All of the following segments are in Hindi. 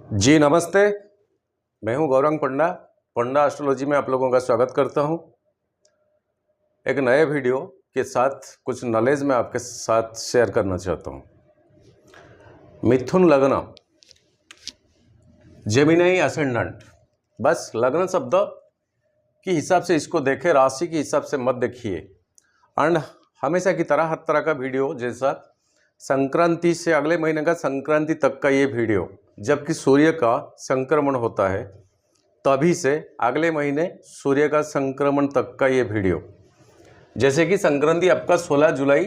जी नमस्ते। मैं हूं गौरंग पंडा। पंडा एस्ट्रोलॉजी में आप लोगों का स्वागत करता हूं। एक नए वीडियो के साथ कुछ नॉलेज मैं आपके साथ शेयर करना चाहता हूं। मिथुन लग्न, जेमिनी असेंडेंट, बस लग्न शब्द के हिसाब से इसको देखें, राशि के हिसाब से मत देखिए। एंड हमेशा की तरह हर तरह का वीडियो जैसा संक्रांति से अगले महीने का संक्रांति तक का ये वीडियो, जबकि सूर्य का संक्रमण होता है तभी से अगले महीने सूर्य का संक्रमण तक का ये वीडियो, जैसे कि संक्रांति आपका 16 जुलाई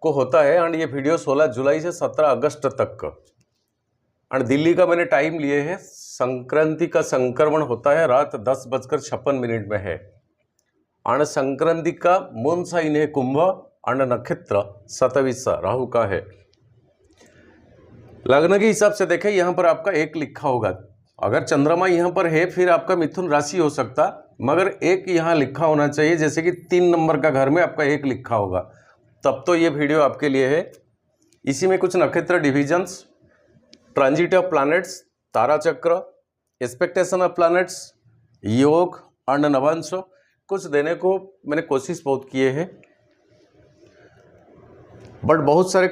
को होता है एंड ये वीडियो 16 जुलाई से 17 अगस्त तक का। एंड दिल्ली का मैंने टाइम लिए है। संक्रांति का संक्रमण होता है रात 10:56 में है। एंड संक्रांति का मून साइन है कुंभ एंड नक्षत्र 27 राहु का है। लग्न के हिसाब से देखें, यहाँ पर आपका एक लिखा होगा। अगर चंद्रमा यहाँ पर है फिर आपका मिथुन राशि हो सकता, मगर एक यहाँ लिखा होना चाहिए, जैसे कि 3 नंबर का घर में आपका एक लिखा होगा, तब तो ये वीडियो आपके लिए है। इसी में कुछ नक्षत्र डिविजन्स, ट्रांजिट ऑफ प्लैनेट्स, तारा चक्र, एक्सपेक्टेशन ऑफ प्लैनेट्स, योग एंड नवांश कुछ देने को मैंने कोशिश बहुत किए हैं, बट बहुत सारे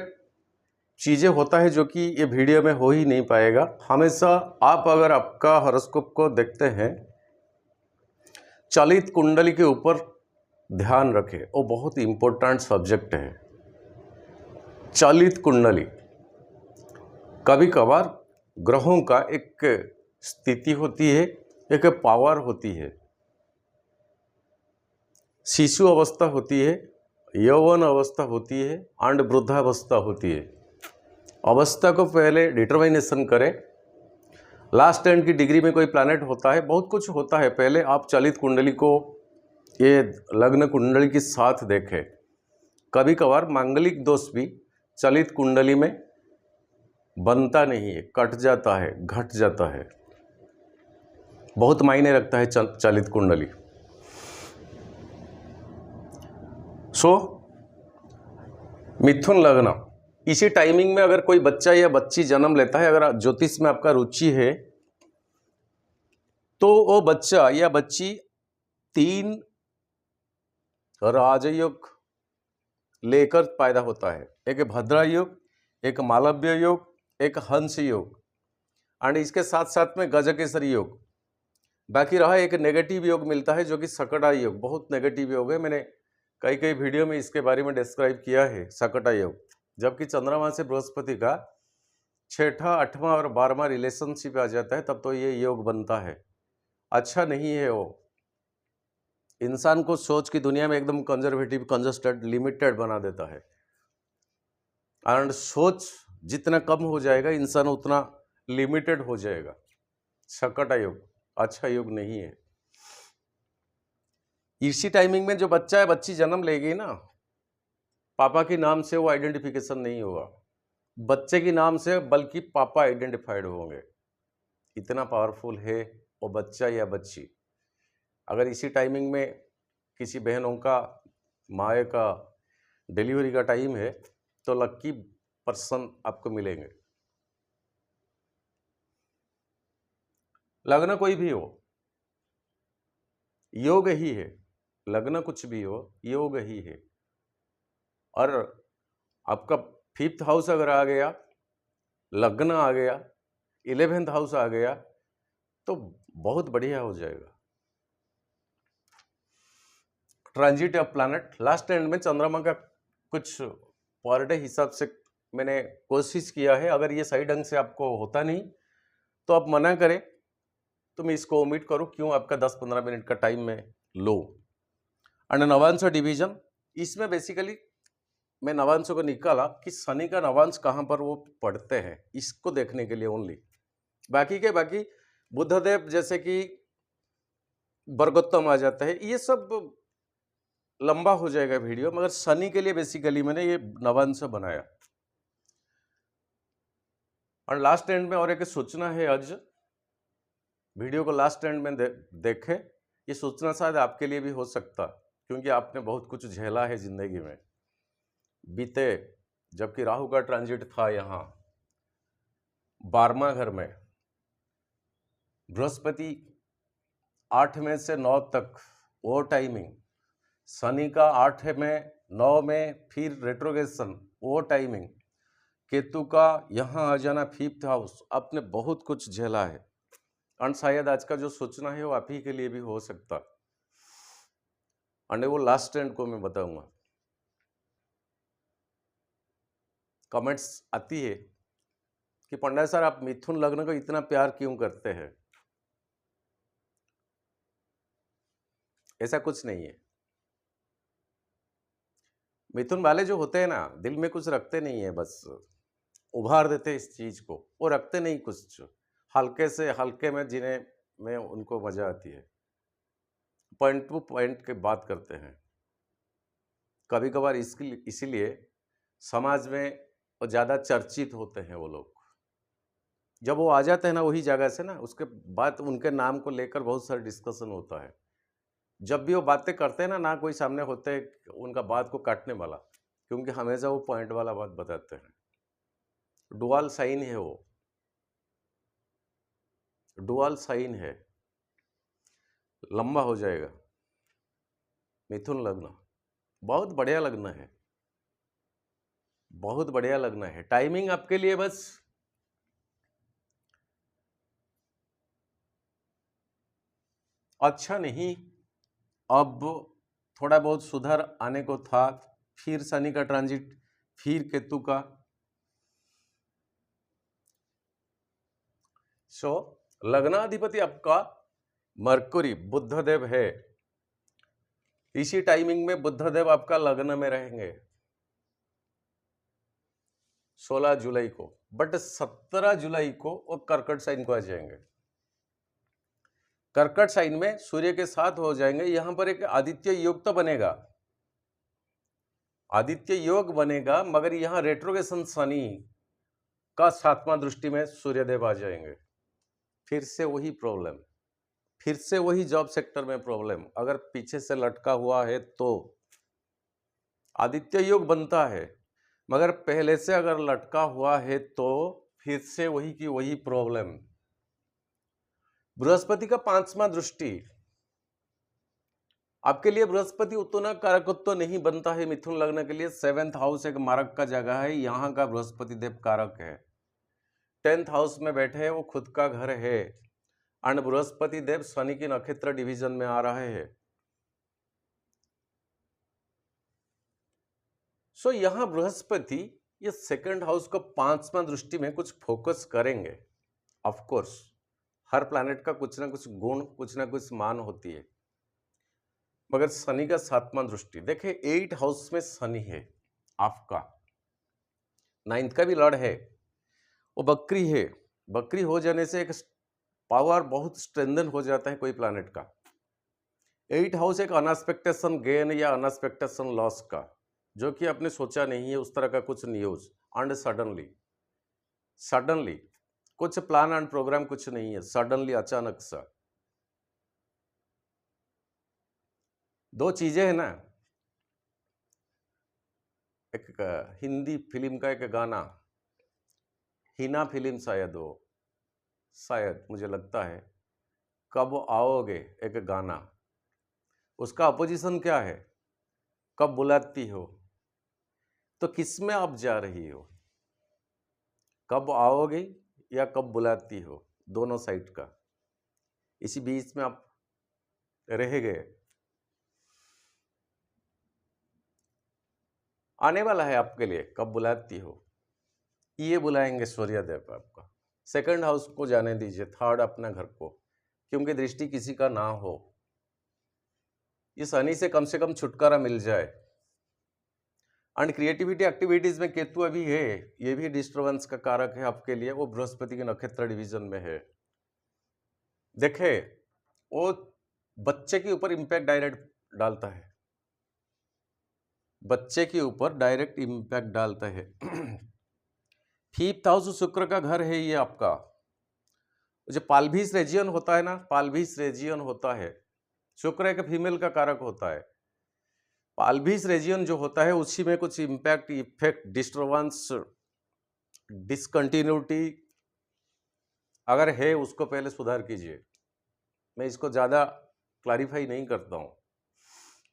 चीज़ें होता है जो कि ये वीडियो में हो ही नहीं पाएगा। हमेशा आप अगर आपका हॉरोस्कोप को देखते हैं, चलित कुंडली के ऊपर ध्यान रखें, वो बहुत इम्पोर्टेंट सब्जेक्ट है। चलित कुंडली, कभी कभार ग्रहों का एक स्थिति होती है, एक पावर होती है, शिशु अवस्था होती है, यौवन अवस्था होती है एंड वृद्धावस्था होती है। अवस्था को पहले डिटर्मिनेशन करें। लास्ट एंड की डिग्री में कोई प्लैनेट होता है, बहुत कुछ होता है। पहले आप चलित कुंडली को, ये लग्न कुंडली के साथ देखें। कभी कभार मांगलिक दोष भी चलित कुंडली में बनता नहीं है, कट जाता है, घट जाता है, बहुत मायने रखता है चलित कुंडली। मिथुन लग्न, इसी टाइमिंग में अगर कोई बच्चा या बच्ची जन्म लेता है, अगर ज्योतिष में आपका रुचि है, तो वो बच्चा या बच्ची 3 राजयोग लेकर पैदा होता है। एक भद्रा योग, एक मालव्य योग, एक हंस योग एंड इसके साथ साथ में गजकेसरी योग। बाकी रहा एक नेगेटिव योग मिलता है जो कि सकटा योग, बहुत नेगेटिव योग है। मैंने कई वीडियो में इसके बारे में डिस्क्राइब किया है, सकटा योग। जबकि चंद्रमा से बृहस्पति का 6ठा, 8वां और 12वां रिलेशनशिप आ जाता है, तब तो ये योग बनता है। अच्छा नहीं है वो, इंसान को सोच की दुनिया में एकदम कंजर्वेटिव, कंजस्टेड, लिमिटेड बना देता है। एंड सोच जितना कम हो जाएगा, इंसान उतना लिमिटेड हो जाएगा। सकटा योग अच्छा योग नहीं है। इसी टाइमिंग में जो बच्चा या बच्ची जन्म लेगी ना, पापा के नाम से वो आइडेंटिफिकेशन नहीं होगा, बच्चे के नाम से बल्कि पापा आइडेंटिफाइड होंगे। इतना पावरफुल है वो बच्चा या बच्ची। अगर इसी टाइमिंग में किसी बहनों का, माए का डिलीवरी का टाइम है, तो लक्की पर्सन आपको मिलेंगे। लग्न कोई भी हो, योग ही है। लग्न कुछ भी हो, योग ही है। और आपका 5th हाउस अगर आ गया, लग्न आ गया, 11th हाउस आ गया, तो बहुत बढ़िया हो जाएगा। Transit of planet, last and में चंद्रमा का कुछ पर डे हिसाब से मैंने कोशिश किया है। अगर ये सही ढंग से आपको होता नहीं तो आप मना करें, तो मैं इसको ओमिट करूं, क्यों आपका 10-15 मिनट का टाइम में लो। एंड नवांश डिवीजन, इसमें बेसिकली मैं नवांश को निकाला कि शनि का नवांश कहाँ पर वो पढ़ते हैं, इसको देखने के लिए ओनली। बाकी बुद्धदेव जैसे कि वर्गोत्तम आ जाता है, ये सब लंबा हो जाएगा वीडियो, मगर शनि के लिए बेसिकली मैंने ये नवांश बनाया। और लास्ट एंड में और एक सूचना है, आज वीडियो को लास्ट एंड में देखें। ये सूचना शायद आपके लिए भी हो सकता, क्योंकि आपने बहुत कुछ झेला है जिंदगी में बीते, जबकि राहु का ट्रांजिट था यहाँ 12वां घर में, बृहस्पति 8 में से 9 तक वो टाइमिंग, शनि का 8 में 9 में फिर रेट्रोगेशन वो टाइमिंग, केतु का यहाँ आ जाना 5th हाउस, आपने बहुत कुछ झेला है और शायद आज का जो सोचना है वो आप ही के लिए भी हो सकता। और वो लास्ट एंड को मैं बताऊंगा। कमेंट्स आती है कि पंडा सर आप मिथुन लग्न को इतना प्यार क्यों करते हैं? ऐसा कुछ नहीं है। मिथुन वाले जो होते हैं ना, दिल में कुछ रखते नहीं है, बस उभार देते हैं इस चीज को, वो रखते नहीं कुछ, हल्के से हल्के में जीने में उनको मजा आती है, पॉइंट टू पॉइंट की बात करते हैं। कभी कभार इसीलिए समाज में ज़्यादा चर्चित होते हैं वो लोग। जब वो आ जाते हैं ना वही जगह से ना, उसके बाद उनके नाम को लेकर बहुत सारा डिस्कशन होता है। जब भी वो बातें करते हैं ना कोई सामने होते हैं उनका बात को काटने वाला, क्योंकि हमेशा वो पॉइंट वाला बात बताते हैं। डुअल साइन है वो, डुअल साइन है, लंबा हो जाएगा। मिथुन लग्न बहुत बढ़िया लग्न है, बहुत बढ़िया लग्न है। टाइमिंग आपके लिए बस अच्छा नहीं, अब थोड़ा बहुत सुधार आने को था। फिर शनि का ट्रांजिट, फिर केतु का। सो लग्नाधिपति आपका मरकुरी बुधदेव है, इसी टाइमिंग में बुधदेव आपका लग्न में रहेंगे 16 जुलाई को, बट 17 जुलाई को वो कर्कट साइन को आ जाएंगे। कर्कट साइन में सूर्य के साथ हो जाएंगे। यहां पर एक आदित्य योग तो बनेगा, आदित्य योग बनेगा, मगर यहां रेट्रोगेशन शनि का 7वां दृष्टि में सूर्यदेव आ जाएंगे। फिर से वही प्रॉब्लम, फिर से वही जॉब सेक्टर में प्रॉब्लम। अगर पीछे से लटका हुआ है तो आदित्य योग बनता है, मगर पहले से अगर लटका हुआ है तो फिर से वही की वही प्रॉब्लम। बृहस्पति का 5वां दृष्टि आपके लिए, बृहस्पति उतना कारकत्व नहीं बनता है मिथुन लग्न के लिए। 7th हाउस एक मारक का जगह है, यहाँ का बृहस्पति देव कारक है। 10th हाउस में बैठे हैं, वो खुद का घर है। और बृहस्पति देव शनि की नक्षत्र डिवीजन में आ रहे हैं। सो यहाँ बृहस्पति ये 2nd हाउस को 5वां दृष्टि में कुछ फोकस करेंगे। ऑफ कोर्स हर प्लैनेट का कुछ ना कुछ गुण, कुछ ना कुछ मान होती है, मगर शनि का 7वां दृष्टि देखिए, 8 हाउस में शनि है आपका, 9th का भी लॉर्ड है, वो बकरी है। बकरी हो जाने से एक पावर बहुत स्ट्रेंथन हो जाता है कोई प्लैनेट का। 8 हाउस एक अनएक्सपेक्टेशन गेन या अनएक्सपेक्टेशन लॉस का, जो कि आपने सोचा नहीं है, उस तरह का कुछ न्यूज। एंड सडनली कुछ प्लान एंड प्रोग्राम कुछ नहीं है, सडनली अचानक सा। दो चीजें हैं ना, एक हिंदी फिल्म का एक गाना, हिना फिल्म शायद, वो शायद मुझे लगता है, कब आओगे, एक गाना, उसका अपोजिशन क्या है, कब बुलाती हो। तो किस में आप जा रही हो, कब आओगे या कब बुलाती हो, दोनों साइड का। इसी बीच में आप रह गए। आने वाला है आपके लिए कब बुलाती हो, ये बुलाएंगे सूर्यदेव आपका। 2nd हाउस को जाने दीजिए, 3rd अपना घर को, क्योंकि दृष्टि किसी का ना हो, इस शनि से कम छुटकारा मिल जाए। एंड क्रिएटिविटी एक्टिविटीज में केतु अभी है, ये भी डिस्टर्बेंस का कारक है आपके लिए, वो बृहस्पति के नक्षत्र डिवीजन में है। देखे, वो बच्चे के ऊपर इंपैक्ट डायरेक्ट डालता है, बच्चे के ऊपर डायरेक्ट इंपैक्ट डालता है। 5th हाउस शुक्र का घर है ये आपका। जो पाल्भिस रीजियन होता है ना, पाल्भिस रीजियन होता है, शुक्र एक फीमेल का कारक होता है। पाल्भिस रीजियन जो होता है उसी में कुछ इंपैक्ट, इफेक्ट, डिस्टर्बेंस, डिसकंटिन्यूटी, अगर है उसको पहले सुधार कीजिए। मैं इसको ज़्यादा क्लैरिफाई नहीं करता हूँ।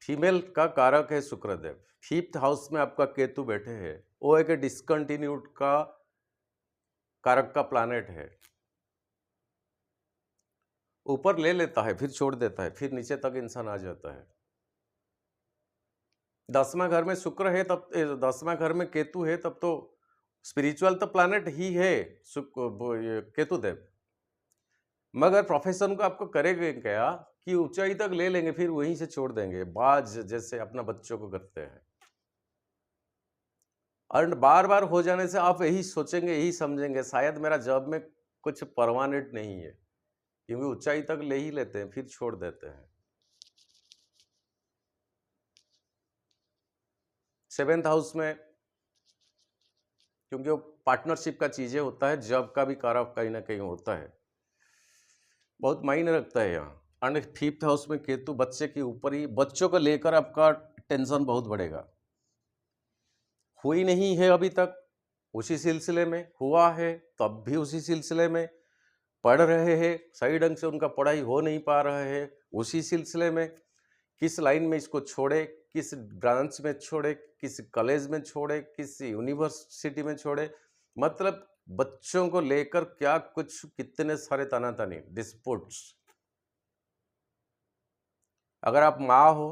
फीमेल का कारक है शुक्रदेव, 5th हाउस में आपका केतु बैठे हैं, वो एक डिसकंटिन्यूड का कारक का प्लैनेट है। ऊपर ले लेता है फिर छोड़ देता है, फिर नीचे तक इंसान आ जाता है। 10वां घर में शुक्र है तब 10वां घर में केतु है, तब तो स्पिरिचुअल तो प्लैनेट ही है ये केतु देव। मगर प्रोफेशन को आपको करेंगे क्या कि ऊंचाई तक ले लेंगे फिर वहीं से छोड़ देंगे, बाज जैसे अपना बच्चों को करते हैं। और बार बार हो जाने से आप यही सोचेंगे, यही समझेंगे शायद मेरा जॉब में कुछ परमानेंट नहीं है, क्योंकि ऊंचाई तक ले ही लेते हैं फिर छोड़ देते हैं। 7th हाउस में क्योंकि वो पार्टनरशिप का चीजें होता है, जॉब का भी कारक कहीं ना कहीं होता है, बहुत मायने रखता है यहाँ। और 5th हाउस में केतु बच्चे के ऊपर ही, बच्चों को लेकर आपका टेंशन बहुत बढ़ेगा। हुई नहीं है अभी तक, उसी सिलसिले में हुआ है तब भी उसी सिलसिले में, पढ़ रहे हैं सही ढंग से उनका पढ़ाई हो नहीं पा रहा है उसी सिलसिले में, किस लाइन में इसको छोड़े, किस ब्रांच में छोड़े, किस कॉलेज में छोड़े, किस यूनिवर्सिटी में छोड़े, मतलब बच्चों को लेकर क्या कुछ कितने सारे तनातनी डिस्प्यूट्स। अगर आप माँ हो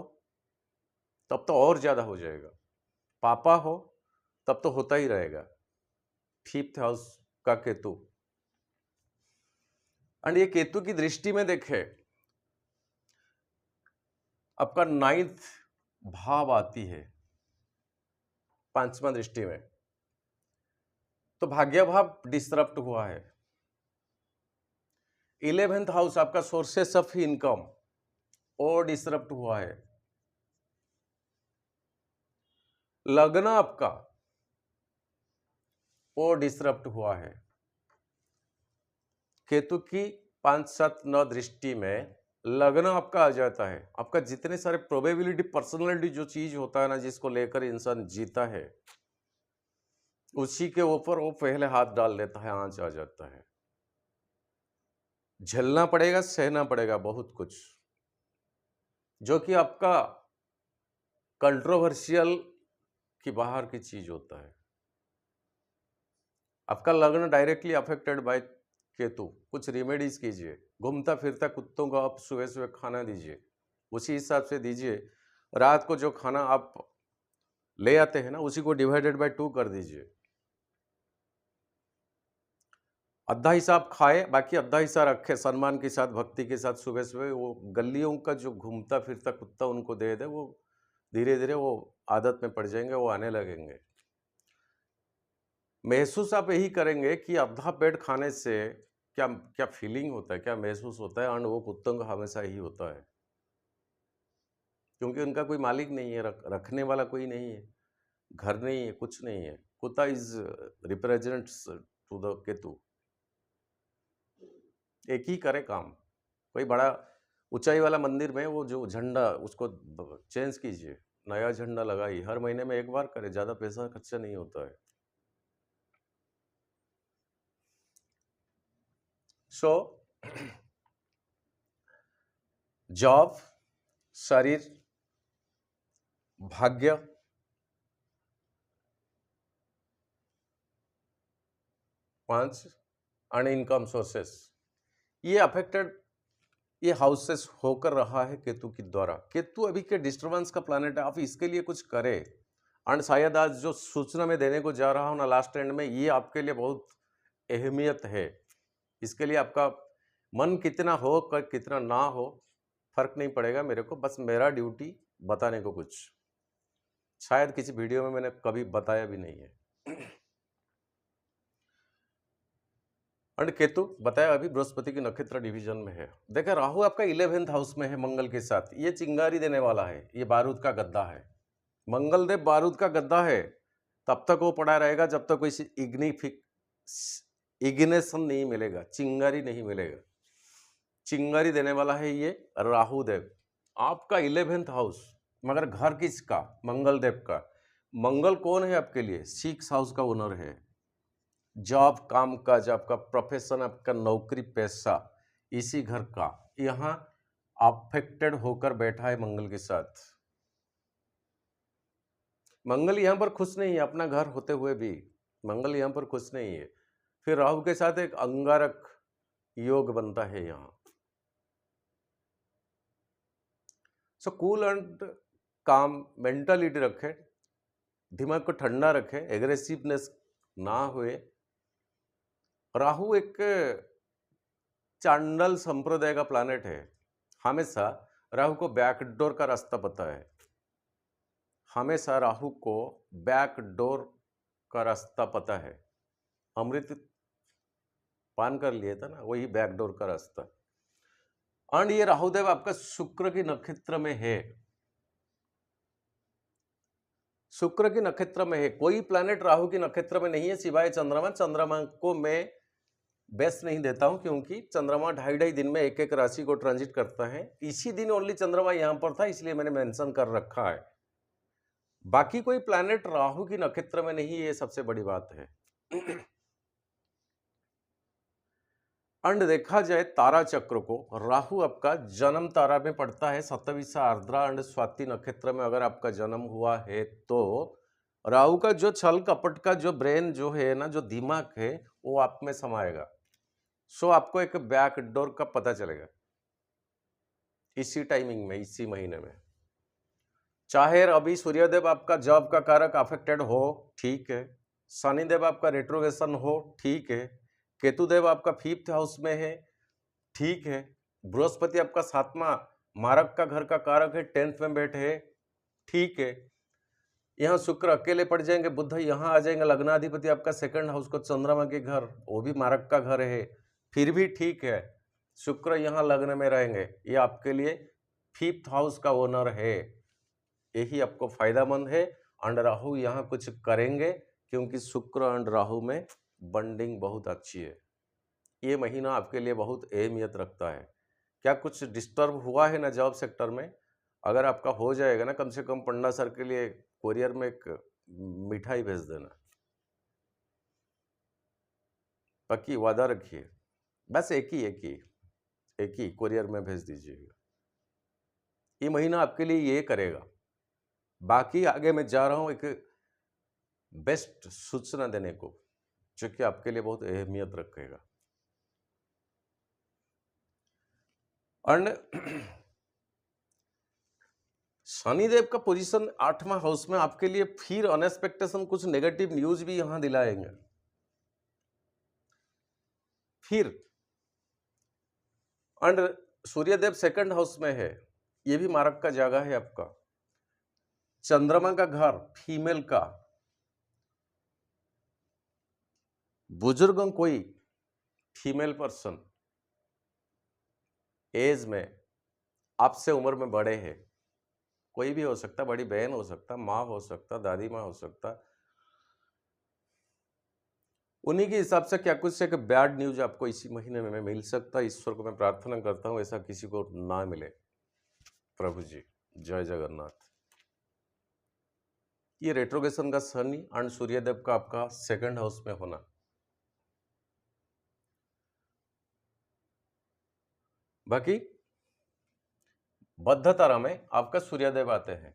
तब तो और ज्यादा हो जाएगा, पापा हो तब तो होता ही रहेगा। 5th हाउस का केतु, और ये केतु की दृष्टि में देखे आपका 9th भाव आती है 5वां दृष्टि में, तो भाग्य भाव डिस्टर्ब हुआ है। 11th हाउस आपका सोर्सेस ऑफ इनकम और डिस्टर्ब हुआ है। लग्न आपका और डिस्टर्ब हुआ है। केतु की 5, 7, 9 दृष्टि में लग्न आपका आ जाता है। आपका जितने सारे प्रोबेबिलिटी पर्सनालिटी जो चीज होता है ना, जिसको लेकर इंसान जीता है, उसी के ऊपर वो पहले हाथ डाल देता है, आंच आ जाता है। झेलना पड़ेगा, सहना पड़ेगा बहुत कुछ, जो कि आपका कंट्रोवर्शियल की बाहर की चीज होता है। आपका लग्न डायरेक्टली अफेक्टेड बाय केतु, कुछ रिमेडीज कीजिए। घूमता फिरता कुत्तों को आप सुबह सुबह खाना दीजिए, उसी हिसाब से दीजिए। रात को जो खाना आप ले आते हैं ना, उसी को डिवाइडेड बाय 2 कर दीजिए। आधा हिस्सा आप खाए, बाकी आधा हिस्सा रखे सम्मान के साथ, भक्ति के साथ। सुबह सुबह वो गलियों का जो घूमता फिरता कुत्ता उनको दे दे, वो धीरे धीरे वो आदत में पड़ जाएंगे, वो आने लगेंगे। महसूस आप यही करेंगे कि आधा पेट खाने से क्या क्या फीलिंग होता है, क्या महसूस होता है, और वो कुत्तों का हमेशा ही होता है, क्योंकि उनका कोई मालिक नहीं है, रखने वाला कोई नहीं है, घर नहीं है, कुछ नहीं है। कुत्ता is represents to the Ketu. एक ही करे काम, कोई बड़ा ऊंचाई वाला मंदिर में वो जो झंडा उसको चेंज कीजिए, नया झंडा लगाइए, हर महीने में एक बार करे, ज्यादा पैसा खर्चा नहीं होता है। सो जॉब, शरीर, भाग्य, पांच और इनकम सोर्सेस, ये अफेक्टेड, ये हाउसेस होकर रहा है केतु के द्वारा। केतु अभी के डिस्टर्बेंस का प्लैनेट है, आप इसके लिए कुछ करें। एंड शायद आज जो सूचना मैं देने को जा रहा हूं ना लास्ट एंड में, ये आपके लिए बहुत अहमियत है। इसके लिए आपका मन कितना हो कितना ना हो फर्क नहीं पड़ेगा मेरे को, बस मेरा ड्यूटी बताने को कुछ, शायद किसी वीडियो में मैंने कभी बताया भी नहीं है। और केतु बताया अभी बृहस्पति की नक्षत्र डिवीजन में है। देखा राहु आपका 11th हाउस में है मंगल के साथ, ये चिंगारी देने वाला है, ये बारूद का गद्दा है। मंगल देव बारूद का गद्दा है, तब तक वो पड़ा रहेगा जब तक कोई इग्निशन नहीं मिलेगा, चिंगारी नहीं मिलेगा। चिंगारी देने वाला है ये राहु देव, आपका 11th हाउस। मगर घर किसका? मंगल देव का। मंगल कौन है आपके लिए? 6th हाउस का ओनर है। जॉब, काम काज, आपका प्रोफेशन, आपका नौकरी पैसा, इसी घर का यहाँ अफेक्टेड होकर बैठा है मंगल के साथ। मंगल यहाँ पर खुश नहीं है, अपना घर होते हुए भी मंगल यहाँ पर खुश नहीं है। फिर राहु के साथ एक अंगारक योग बनता है यहाँ। सो कूल एंड काम मेंटालिटी रखे, दिमाग को ठंडा रखे, एग्रेसिवनेस ना हुए। राहु एक चांडल संप्रदाय का प्लैनेट है। हमेशा राहु को बैकडोर का रास्ता पता है, हमेशा राहु को बैकडोर का रास्ता पता है। अमृत पान कर लिया था ना, वही बैकडोर का रास्ता। और ये राहुदेव आपका शुक्र की नक्षत्र में है, शुक्र की नक्षत्र में है। कोई प्लैनेट राहु की नक्षत्र में नहीं है सिवाय चंद्रमा। चंद्रमा को मैं बेस्ट नहीं देता हूं, क्योंकि चंद्रमा 2.5 दिन में एक एक राशि को ट्रांजिट करता है। इसी दिन ओनली चंद्रमा यहां पर था, इसलिए मैंने मेंशन कर रखा है। बाकी कोई प्लैनेट राहु की नक्षत्र में नहीं, ये सबसे बड़ी बात है। अंड देखा जाए तारा चक्र को, राहु आपका जन्म तारा में पड़ता है सतविसा आर्द्रा अंड स्वाति नक्षत्र में। अगर आपका जन्म हुआ है तो राहु का जो छल कपट का जो ब्रेन जो है ना, जो दिमाग है, वो आप में समाएगा। सो आपको एक बैकडोर का पता चलेगा इसी टाइमिंग में, इसी महीने में। चाहे अभी सूर्यदेव आपका जॉब का कारक अफेक्टेड हो, ठीक है। शनिदेव आपका रेट्रोगेशन हो, ठीक है। केतुदेव आपका 5th हाउस में है, ठीक है। बृहस्पति आपका 7वां मारक का घर का कारक है, 10th में बैठे है, ठीक है। यहाँ शुक्र अकेले पड़ जाएंगे, बुध यहाँ आ जाएंगे, लग्नाधिपति आपका 2nd हाउस को चंद्रमा के घर, वो भी मारक का घर है, फिर भी ठीक है। शुक्र यहाँ लग्न में रहेंगे, ये आपके लिए 5th हाउस का ओनर है, यही आपको फायदामंद है। एंड राहु यहाँ कुछ करेंगे, क्योंकि शुक्र एंड राहु में बॉन्डिंग बहुत अच्छी है। ये महीना आपके लिए बहुत अहमियत रखता है। क्या कुछ डिस्टर्ब हुआ है ना जॉब सेक्टर में? अगर आपका हो जाएगा ना, कम से कम पन्ना सर के लिए कोरियर में एक मिठाई भेज देना, पक्की वादा रखिए। बस एक ही कोरियर में भेज दीजिएगा। ये महीना आपके लिए ये करेगा। बाकी आगे मैं जा रहा हूं एक बेस्ट सूचना देने को, जो कि आपके लिए बहुत अहमियत रखेगा। और शनिदेव का पोजीशन 8वां हाउस में आपके लिए फिर अनएक्सपेक्टेशन कुछ नेगेटिव न्यूज भी यहां दिलाएंगे। फिर और सूर्यदेव 2nd हाउस में है, ये भी मारक का जगह है आपका। चंद्रमा का घर फीमेल का, बुजुर्ग कोई फीमेल पर्सन एज में आपसे उम्र में बड़े हैं, कोई भी हो सकता, बड़ी बहन हो सकता, माँ हो सकता, दादी माँ हो सकता, उन्हीं के हिसाब से क्या कुछ एक बैड न्यूज आपको इसी महीने में मिल सकता है। ईश्वर को मैं प्रार्थना करता हूं ऐसा किसी को ना मिले। प्रभु जी, जय जगन्नाथ। ये रेट्रोगेशन का शनि एंड सूर्यदेव का आपका 2nd हाउस में होना, बाकी बद्ध तारा में आपका सूर्यदेव आते हैं,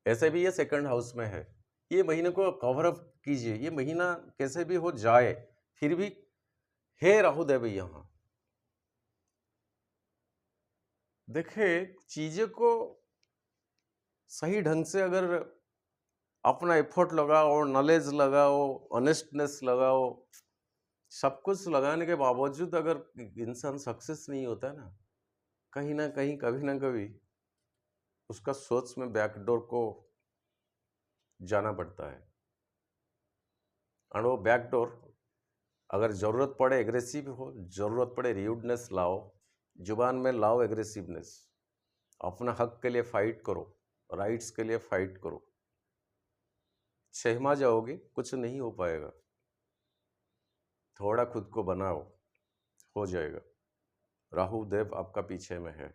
ऐसे भी ये 2nd हाउस में है। ये महीने को कवर अप कीजिए, ये महीना कैसे भी हो जाए, फिर भी है राहुदेव यहाँ। देखे, चीजें को सही ढंग से अगर अपना एफर्ट लगाओ, नॉलेज लगाओ, ऑनेस्टनेस लगाओ, सब कुछ लगाने के बावजूद अगर इंसान सक्सेस नहीं होता ना, कहीं ना कहीं कभी ना कभी उसका सोच में बैकडोर को जाना पड़ता है। और वो बैकडोर अगर ज़रूरत पड़े एग्रेसिव हो, ज़रूरत पड़े र्यूडनेस लाओ, जुबान में लाओ एग्रेसिवनेस, अपना हक के लिए फाइट करो, राइट्स के लिए फाइट करो। सहमा जाओगे, कुछ नहीं हो पाएगा। थोड़ा खुद को बनाओ, हो जाएगा। राहु देव आपका पीछे में है।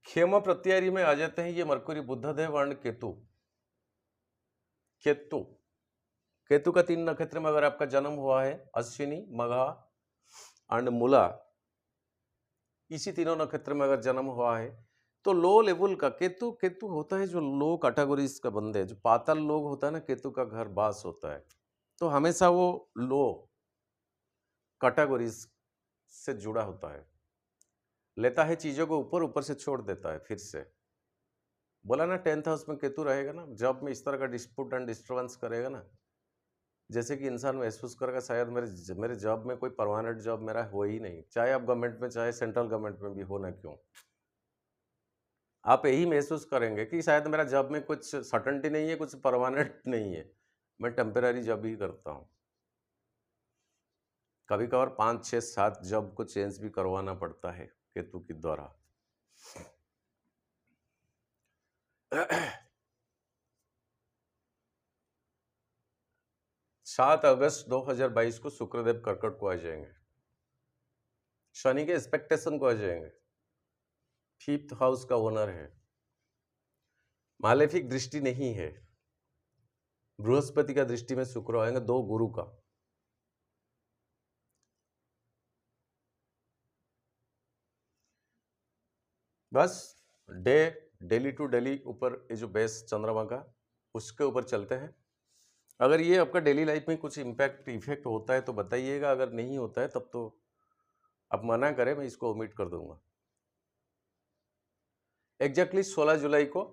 खेम प्रत्यारी में आ जाते हैं ये मरकुरी, बुधदेव और केतु। केतु केतु का 3 नक्षत्र में अगर आपका जन्म हुआ है, अश्विनी, मघा एंड मूला, इसी तीनों नक्षत्र में अगर जन्म हुआ है तो लो लेवल का केतु, केतु होता है जो लो कैटेगरीज का बंदे, जो पाताल लोग होता है ना, केतु का घर बास होता है, तो हमेशा वो लो कैटेगरीज से जुड़ा होता है, लेता है चीजों को ऊपर, ऊपर से छोड़ देता है। फिर से बोला ना 10th हाउस में केतु रहेगा ना, जॉब में इस तरह का डिस्प्यूट एंड डिस्टर्बेंस करेगा ना, जैसे कि इंसान महसूस करेगा शायद मेरे जॉब में कोई परमानेंट जॉब मेरा हो ही नहीं, चाहे आप गवर्नमेंट में चाहे सेंट्रल गवर्नमेंट में भी हो ना क्यों, आप यही महसूस करेंगे कि शायद मेरा जॉब में कुछ सर्टेनिटी नहीं है, कुछ परमानेंट नहीं है, मैं टेम्पररी जॉब ही करता हूँ। कभी कभार 5, 6, 7 जॉब को चेंज भी करवाना पड़ता है केतु के द्वारा। 7 अगस्त 2022 को शुक्रदेव कर्कट को आ जाएंगे, शनि के एक्सपेक्टेशन को आ जाएंगे, 5th हाउस का ओनर है, मालेफिक दृष्टि नहीं है, बृहस्पति का दृष्टि में शुक्र आएंगे, 2 गुरु का। बस डेली टू डेली ऊपर ये जो बेस चंद्रमा का, उसके ऊपर चलते हैं। अगर ये आपका डेली लाइफ में कुछ इफेक्ट होता है तो बताइएगा, अगर नहीं होता है तब तो आप मना करें, मैं इसको ओमिट कर दूंगा। एग्जैक्टली 16 जुलाई को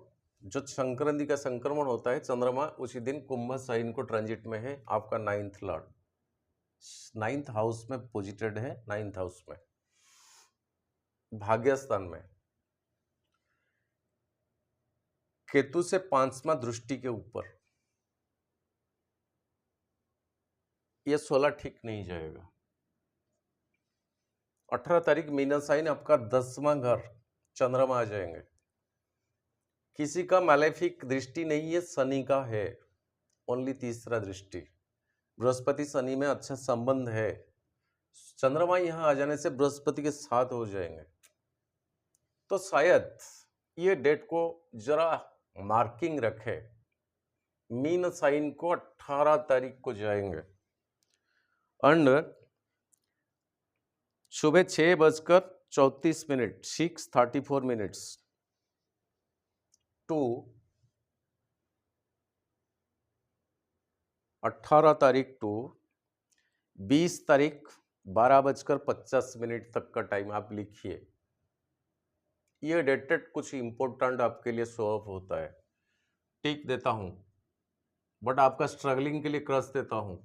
जो संक्रांति का संक्रमण होता है, चंद्रमा उसी दिन कुंभ साइन को ट्रांजिट में है, आपका 9th लॉर्ड 9th हाउस में पोजिटेड है, 9th हाउस में भाग्यस्थान में, केतु से 5वां दृष्टि के ऊपर। ये 16 ठीक नहीं जाएगा। 18 तारीख मीना साइन आपका 10वां घर चंद्रमा आ जाएंगे। किसी का मैलेफिक दृष्टि नहीं है, शनि का है, ओनली तीसरा दृष्टि। बृहस्पति शनि में अच्छा संबंध है, चंद्रमा यहां आ जाने से बृहस्पति के साथ हो जाएंगे। तो शायद ये डेट को जरा मार्किंग रखे, मीन साइन को 18 तारीख को जाएंगे एंड सुबह 6:34 6:34 टू 18 तारीख टू 20 तारीख 12:50 तक का टाइम आप लिखिए। ये डेटेड कुछ इंपॉर्टेंट आपके लिए शो ऑफ होता है, टिक देता हूं, बट आपका स्ट्रगलिंग के लिए क्रॉस देता हूं,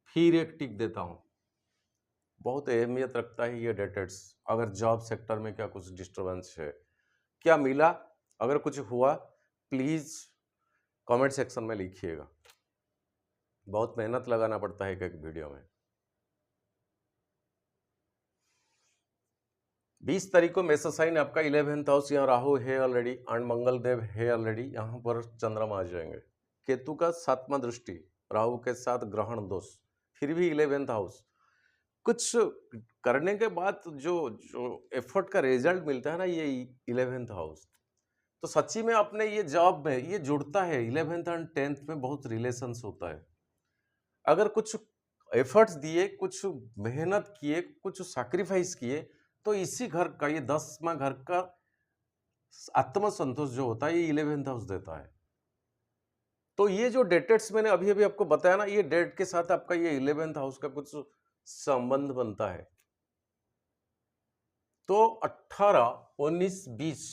फिर एक टिक देता हूं। बहुत अहमियत रखता है ये डेटेड्स। अगर जॉब सेक्टर में क्या कुछ डिस्टर्बेंस है, क्या मिला, अगर कुछ हुआ, प्लीज कमेंट सेक्शन में लिखिएगा। बहुत मेहनत लगाना पड़ता है एक एक वीडियो में। 20 तारीख को मेष साइन आपका 11th हाउस, यहाँ राहु है ऑलरेडी एंड मंगल देव है ऑलरेडी, यहाँ पर चंद्रमा आ जाएंगे। केतु का 7वां दृष्टि राहु के साथ ग्रहण दोष, फिर भी 11th हाउस। कुछ करने के बाद जो एफर्ट का रिजल्ट मिलता है ना, ये 11th हाउस। तो सच्ची में अपने ये जॉब में ये जुड़ता है, 11th एंड 10th में बहुत रिलेशंस होता है। अगर कुछ एफर्ट्स दिए, कुछ मेहनत किए, कुछ सैक्रिफाइस किए, तो इसी घर का, ये 10वां घर का आत्मसंतोष जो होता है, ये 11th हाउस देता है। तो ये जो डेटेड्स मैंने अभी अभी आपको बताया ना, ये डेट के साथ आपका ये 11th हाउस का कुछ संबंध बनता है। तो 18, 19, 20,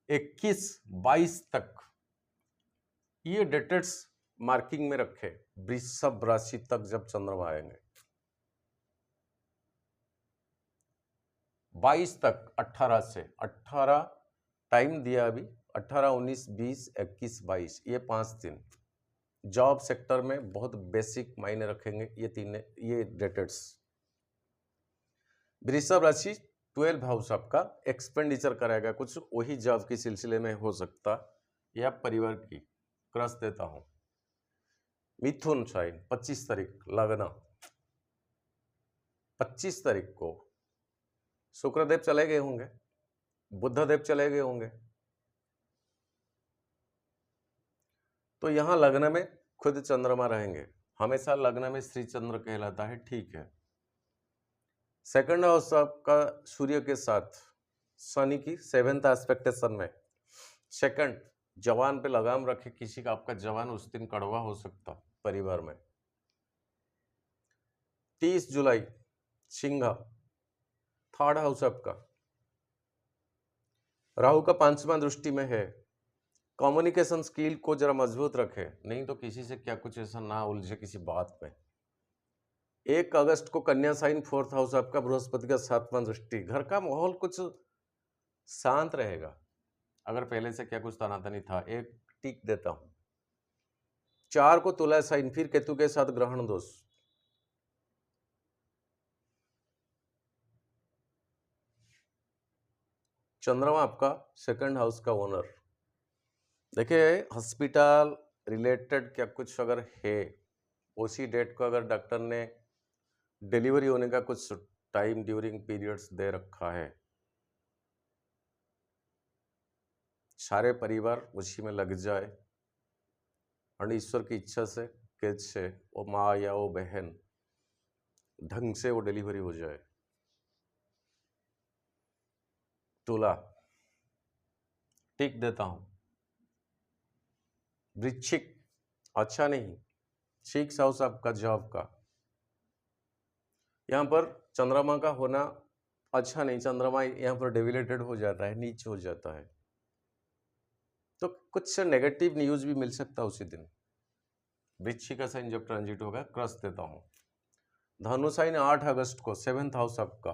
21, 22 तक ये डेटेड्स मार्किंग में रखे, वृषभ राशि तक जब चंद्रमा आएंगे। 22 तक, 18 से 18 टाइम दिया अभी, 18, 19, 20, 21, 22, ये 5 दिन जॉब सेक्टर में बहुत बेसिक मायने रखेंगे ये डेटेड्स। वृषभ राशि 12 हाउस आपका एक्सपेंडिचर कराएगा, कुछ वही जॉब के सिलसिले में हो सकता या परिवार की, क्रॉस देता हूं। मिथुन साइन 25 तारीख लगना, 25 तारीख को शुक्रदेव चले गए होंगे, बुद्धदेव चले गए होंगे। तो यहां लग्न में खुद चंद्रमा रहेंगे, हमेशा लग्न में श्री चंद्र कहलाता है, ठीक है। सेकंड हाउस आपका सूर्य के साथ शनि की 7th एस्पेक्टेशन में। सेकंड, जवान पे लगाम रखे, किसी का आपका जवान उस दिन कड़वा हो सकता परिवार में। 30 जुलाई सिंह, थर्ड हाउस आपका, राहु का 5वां दृष्टि में है। कम्युनिकेशन स्किल को जरा मजबूत रखे, नहीं तो किसी से क्या कुछ ऐसा ना उलझे किसी बात में। 1 अगस्त को कन्या साइन, 4th हाउस आपका, बृहस्पति का 7वां दृष्टि। घर का माहौल कुछ शांत रहेगा, अगर पहले से क्या कुछ तनातनी था। एक टिक देता हूं। 4 को तुला साइन, फिर केतु के साथ ग्रहण दोष। चंद्रमा आपका सेकंड हाउस का ओनर। देखिए, हॉस्पिटल रिलेटेड क्या कुछ अगर है, उसी डेट को अगर डॉक्टर ने डिलीवरी होने का कुछ टाइम ड्यूरिंग पीरियड्स दे रखा है, सारे परिवार उसी में लग जाए और ईश्वर की इच्छा से कैसे वो माँ या वो बहन ढंग से वो डिलीवरी हो जाए। तुला टिक देता हूं। वृश्चिक अच्छा नहीं, 6 हाउस आपका जॉब का, यहाँ पर चंद्रमा का होना अच्छा नहीं। चंद्रमा यहाँ पर डेविलेटेड हो जाता है, नीच हो जाता है, तो कुछ नेगेटिव न्यूज भी मिल सकता है उसी दिन। वृश्चिक का साइन जब ट्रांजिट होगा, क्रस देता हूं। धनु साइन 8 अगस्त को, 7th हाउस आपका,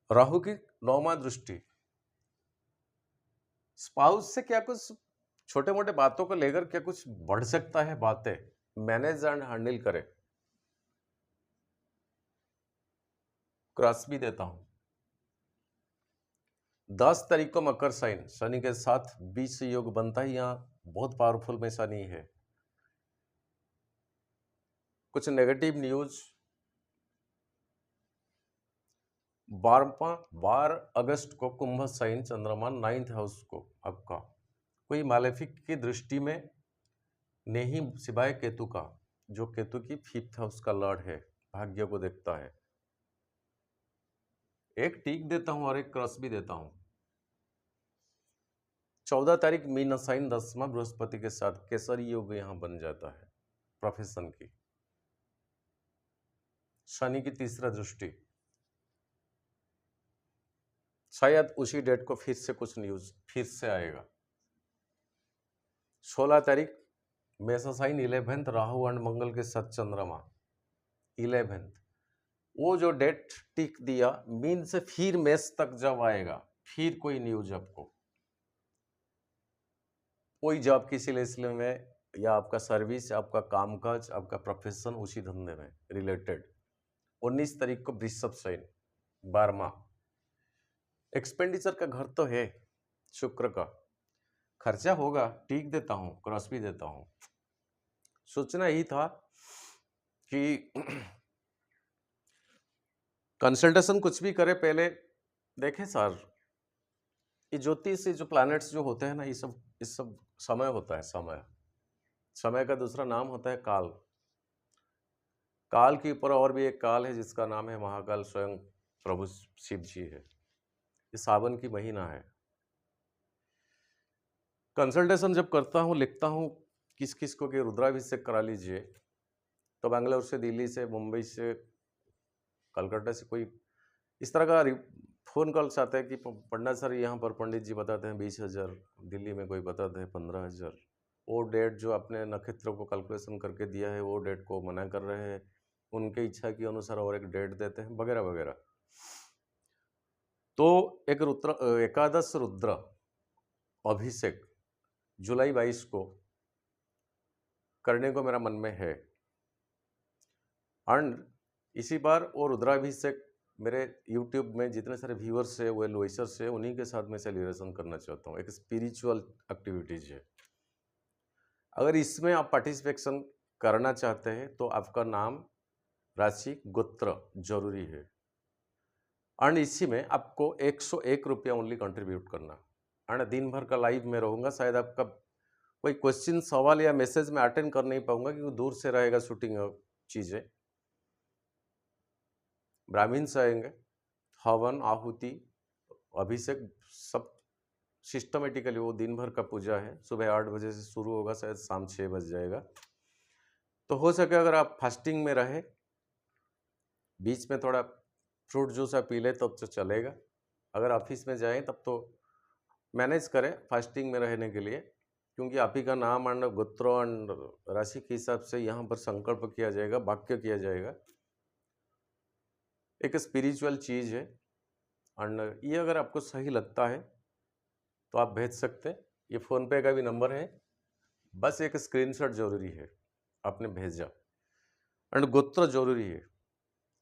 राहु की 9वां दृष्टि। स्पाउस से क्या कुछ छोटे मोटे बातों को लेकर क्या कुछ बढ़ सकता है, बातें मैनेज एंड हैंडल करे, क्रॉस भी देता हूं। 10 तारीख को मकर साइन, शनि के साथ 20 योग बनता है, यहां बहुत पावरफुल में शनि है। कुछ नेगेटिव न्यूज। 12 अगस्त को कुंभ साइन, चंद्रमा 9th हाउस को आपका, कोई मालेफिक की दृष्टि में नहीं सिवाय केतु का, जो केतु की 5th हाउस का लॉर्ड है, भाग्य को देखता है। एक टीक देता हूं और एक क्रॉस भी देता हूं। 14 तारीख मीन साइन, 10वां बृहस्पति के साथ केसरी योग यहां बन जाता है, प्रोफेशन की। शनि की 3रा दृष्टि, शायद उसी डेट को फिर से कुछ न्यूज फिर से आएगा। 16 तारीख मेषा साइन, 11th राहु एंड मंगल के साथ चंद्रमा, 11th। वो जो डेट टिक दिया, मीन से फिर मेष तक जब आएगा, फिर कोई न्यूज आपको, कोई जॉब की सिलसिले में, या आपका सर्विस, आपका कामकाज, आपका प्रोफेशन उसी धंधे में रिलेटेड। 19 तारीख को वृषभ साइन, 12वां। एक्सपेंडिचर का घर तो है शुक्र का, खर्चा होगा, टिक देता हूं, क्रॉस भी देता हूं। सोचना ही था कि कंसल्टेशन कुछ भी करे, पहले देखें सर, ये ज्योतिष से जो प्लैनेट्स जो होते हैं ना, ये सब समय होता है। समय का दूसरा नाम होता है काल। काल के ऊपर और भी एक काल है जिसका नाम है महाकाल, स्वयं प्रभु शिव जी है। ये सावन की महीना है। कंसल्टेशन जब करता हूँ, लिखता हूँ किस किस को कि रुद्राभिषेक करा लीजिए, तो बेंगलोर से, दिल्ली से, मुंबई से, कलकत्ता से कोई इस तरह का फोन कॉल्स आते हैं कि पंडित सर यहाँ पर पंडित जी बताते हैं 20,000, दिल्ली में कोई बताते हैं 15,000। वो डेट जो अपने नक्षत्र को कैलकुलेशन करके दिया है, वो डेट को मना कर रहे हैं, उनके इच्छा के अनुसार और एक डेट देते हैं, वगैरह वगैरह। तो एक एकादश रुद्र अभिषेक जुलाई 22 को करने को मेरा मन में है। एंड इसी बार वो रुद्राभिषेक मेरे YouTube में जितने सारे व्यूअर्स है, वेल विशर्स है, उन्हीं के साथ मैं सेलिब्रेशन करना चाहता हूँ। एक स्पिरिचुअल एक्टिविटीज है। अगर इसमें आप पार्टिसिपेशन करना चाहते हैं तो आपका नाम, राशि, गोत्र जरूरी है। एंड इसी में आपको 101 रुपया ओनली कंट्रीब्यूट करना। एंड दिन भर का लाइव में रहूँगा, शायद आपका कोई क्वेश्चन सवाल या मैसेज में अटेंड कर नहीं पाऊंगा क्योंकि दूर से रहेगा शूटिंग चीज़ें। ब्राह्मण्स आएंगे, हवन, आहुति, अभिषेक सब सिस्टमेटिकली, वो दिन भर का पूजा है। सुबह 8 बजे से शुरू होगा, शायद शाम 6 बज जाएगा। तो हो सके अगर आप फास्टिंग में रहे, बीच में थोड़ा फ्रूट जूस आप पी ले तब तो चलेगा। अगर ऑफिस में जाएं तब तो मैनेज करें फास्टिंग में रहने के लिए, क्योंकि आप ही का नाम एंड गोत्र एंड राशि के हिसाब से यहाँ पर संकल्प किया जाएगा, वाक्य किया जाएगा। एक स्पिरिचुअल चीज़ है एंड ये अगर आपको सही लगता है तो आप भेज सकते हैं। ये फ़ोनपे का भी नंबर है, बस एक स्क्रीनशॉट जरूरी है, आपने भेजा। एंड गोत्र जरूरी है।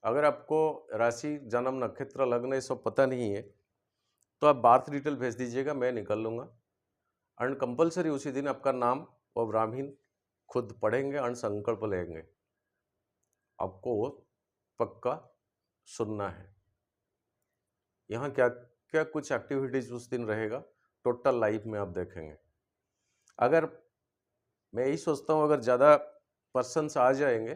अगर आपको राशि, जन्म, नक्षत्र, लग्न ये सब पता नहीं है तो आप बार्थ डिटेल भेज दीजिएगा, मैं निकाल लूँगा। एंड कंपलसरी उसी दिन आपका नाम और ब्राह्मण खुद पढ़ेंगे एंड संकल्प लेंगे। आपको वो पक्का सुनना है। यहाँ क्या क्या कुछ एक्टिविटीज उस दिन रहेगा, टोटल लाइफ में आप देखेंगे। अगर मैं यही सोचता हूँ अगर ज़्यादा पर्सन्स आ जाएंगे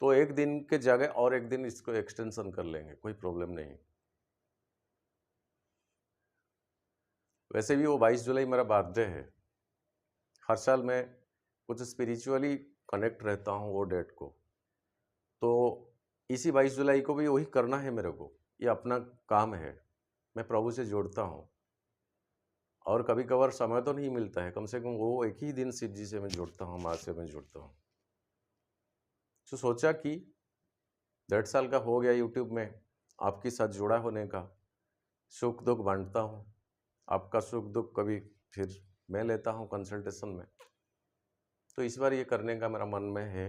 तो एक दिन के जगह और एक दिन इसको एक्सटेंशन कर लेंगे, कोई प्रॉब्लम नहीं। वैसे भी वो 22 जुलाई मेरा बर्थडे है। हर साल मैं कुछ स्पिरिचुअली कनेक्ट रहता हूँ वो डेट को, तो इसी 22 जुलाई को भी वही करना है मेरे को। ये अपना काम है, मैं प्रभु से जोड़ता हूँ और कभी कभार समय तो नहीं मिलता है, कम से कम वो एक ही दिन शिव जी से मैं जुड़ता हूँ, माँ से मैं जुड़ता हूँ। तो सोचा कि 1.5 साल का हो गया यूट्यूब में आपके साथ जुड़ा होने का, सुख दुख बांटता हूँ। आपका सुख दुख कभी फिर मैं लेता हूँ कंसल्टेशन में, तो इस बार ये करने का मेरा मन में है,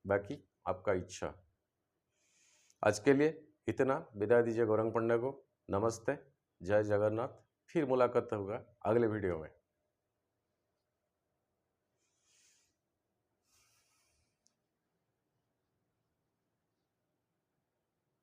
बाकी आपका इच्छा। आज के लिए इतना, विदा दीजिए गौरंग पंडा को। नमस्ते, जय जगन्नाथ। फिर मुलाकात होगा अगले वीडियो में।